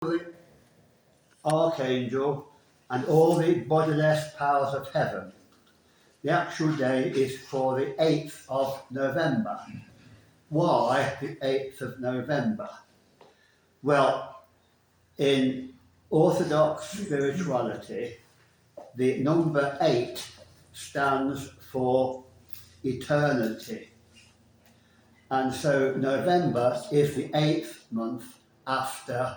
the archangel and all the bodiless powers of heaven. The actual day is for the 8th of November. Why the 8th of November? Well, in Orthodox spirituality, the number 8 stands for eternity. And so November is the 8th month after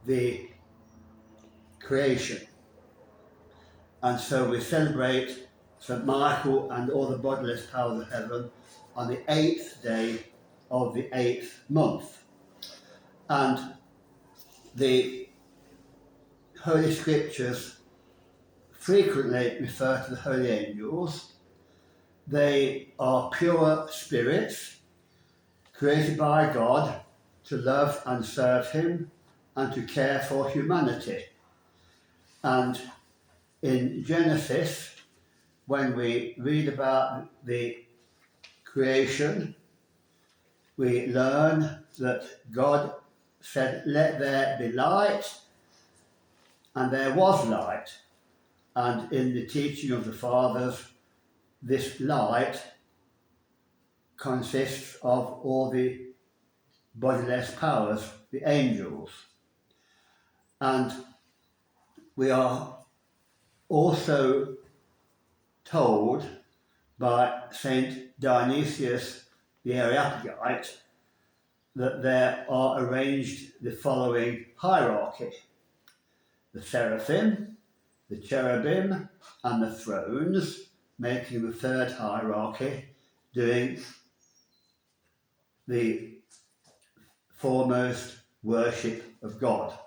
the creation. And so we celebrate St. Michael and all the bodiless powers of heaven on the 8th day of the 8th month. And the Holy Scriptures frequently refer to the holy angels. They are pure spirits created by God to love and serve Him and to care for humanity. And in Genesis, when we read about the creation, we learn that God said, "Let there be light," and there was light. And in the teaching of the fathers, this light consists of all the bodiless powers, the angels. And we are also told by Saint Dionysius the Areopagite that there are arranged the following hierarchy: the seraphim, the cherubim, and the thrones, making the third hierarchy, doing the foremost worship of God.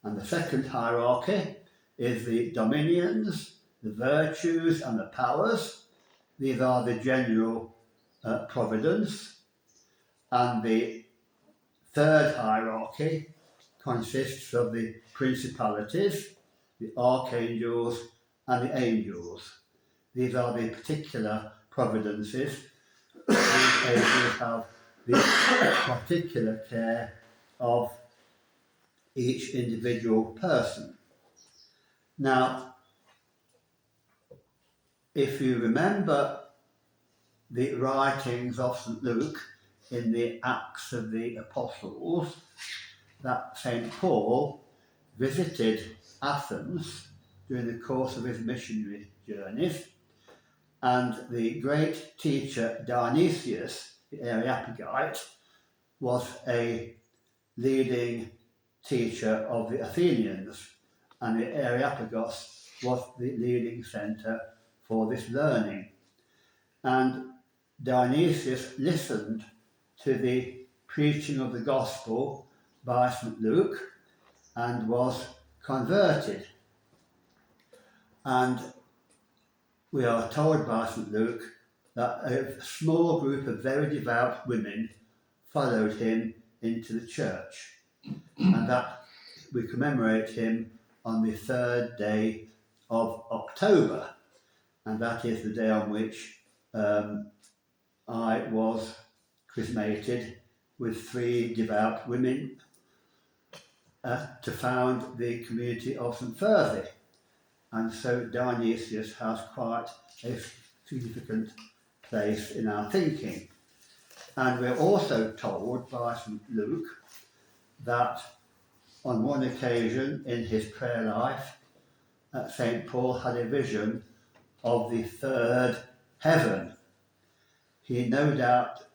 And the second hierarchy is the dominions, the virtues, and the powers. These are the general providence. And the third hierarchy consists of the principalities, the archangels, and the angels. These are the particular providences, and angels have the particular care of each individual person. Now, if you remember the writings of St. Luke in the Acts of the Apostles, that St. Paul visited Athens during the course of his missionary journeys, and the great teacher Dionysius, the Areopagite, was a leading teacher of the Athenians, and the Areopagus was the leading centre for this learning. And Dionysius listened to the preaching of the gospel by St. Luke and was converted. And we are told by St. Luke that a small group of very devout women followed him into the church, and that we commemorate him on the 3rd day of October, and that is the day on which I was chrismated with 3 devout women to found the community of St. Thursday. And so Dionysius has quite a significant place in our thinking. And we're also told by St. Luke that on one occasion in his prayer life, St. Paul had a vision of the 3rd heaven. He no doubt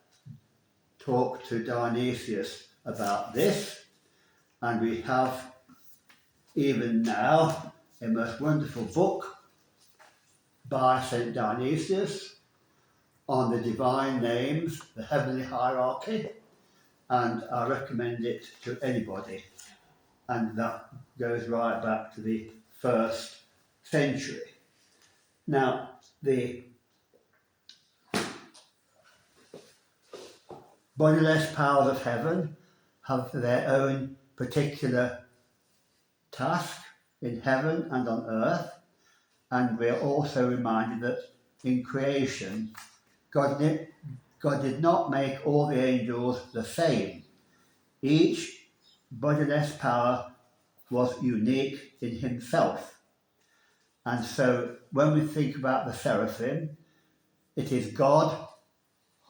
talked to Dionysius about this, and we have even now a most wonderful book by St. Dionysius on the divine names, the heavenly hierarchy, and I recommend it to anybody. And that goes right back to the 1st century. Now, the bodiless powers of heaven have their own particular task in heaven and on earth, and we're also reminded that in creation, God did not make all the angels the same. Each bodiless power was unique in himself. And so when we think about the seraphim, it is God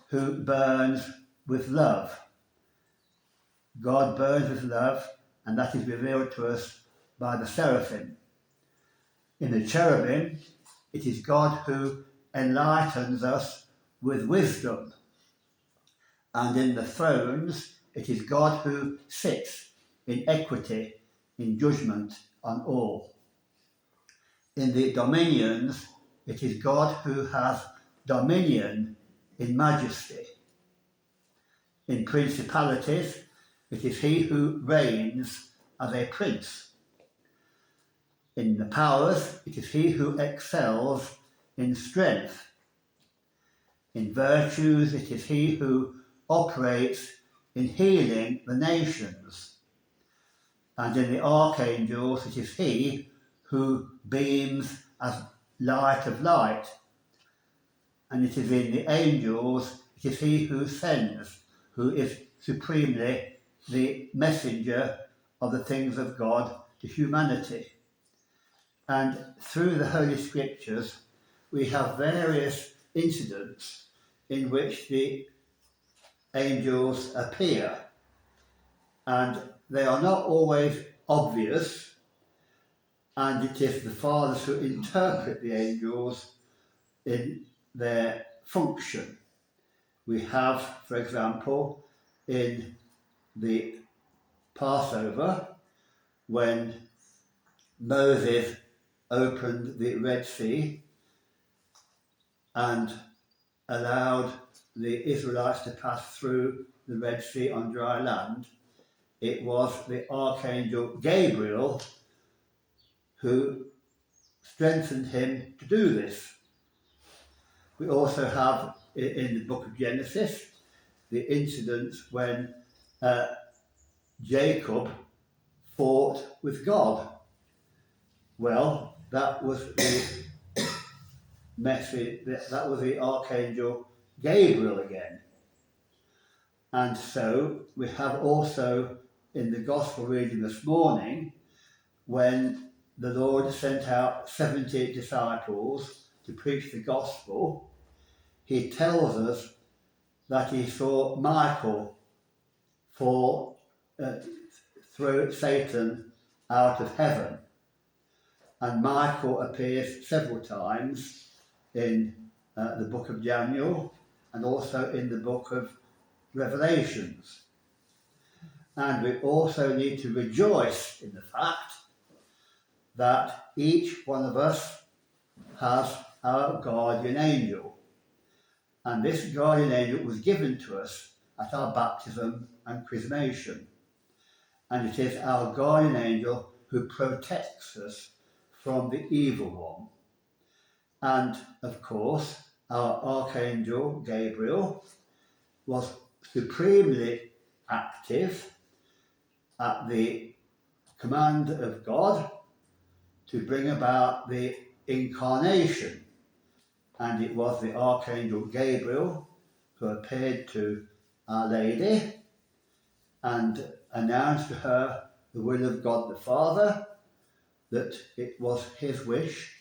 who burns with love. God burns with love, and that is revealed to us by the seraphim. In the cherubim, it is God who enlightens us with wisdom. And in the thrones, it is God who sits in equity, in judgment on all. In the dominions, it is God who has dominion in majesty. In principalities, it is he who reigns as a prince. In the powers, it is he who excels in strength. In virtues, it is he who operates in healing the nations. And in the archangels, it is he who beams as light of light. And it is in the angels, it is he who sends, who is supremely the messenger of the things of God to humanity. And through the Holy Scriptures, we have various incidents in which the angels appear. And they are not always obvious, and it is the fathers who interpret the angels in their function. We have, for example, in the Passover, when Moses opened the Red Sea and allowed the Israelites to pass through the Red Sea on dry land, it was the Archangel Gabriel who strengthened him to do this. We also have in the book of Genesis the incidents when Jacob fought with God. Well, that was the message, that was the Archangel Gabriel again. And so we have also in the Gospel reading this morning, when the Lord sent out 70 disciples to preach the Gospel, he tells us that he saw Michael throw Satan out of heaven. And Michael appears several times in the book of Daniel and also in the book of Revelations. And we also need to rejoice in the fact that each one of us has our guardian angel. And this guardian angel was given to us at our baptism and chrismation. And it is our guardian angel who protects us from the evil one. And of course, our Archangel Gabriel was supremely active at the command of God to bring about the incarnation. And it was the Archangel Gabriel who appeared to Our Lady and announced to her the will of God the Father, that it was his wish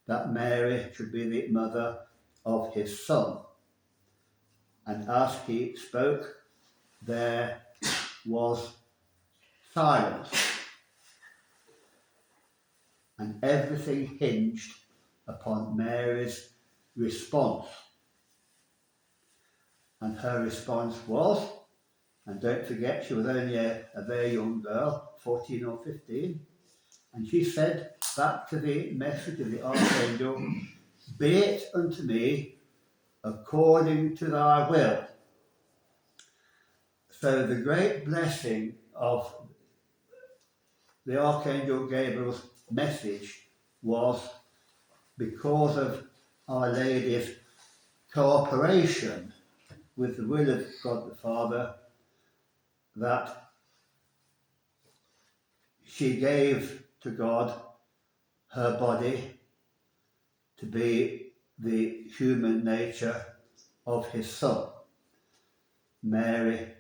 that Mary should be the mother of his Son. And as he spoke, there was silence. And everything hinged upon Mary's response. And her response was, and don't forget, she was only a very young girl, 14 or 15, and she said back to the message of the Archangel, "Be it unto me according to thy will." So the great blessing of the Archangel Gabriel's message was because of Our Lady's cooperation with the will of God the Father, that she gave to God her body to be the human nature of his Son. Mary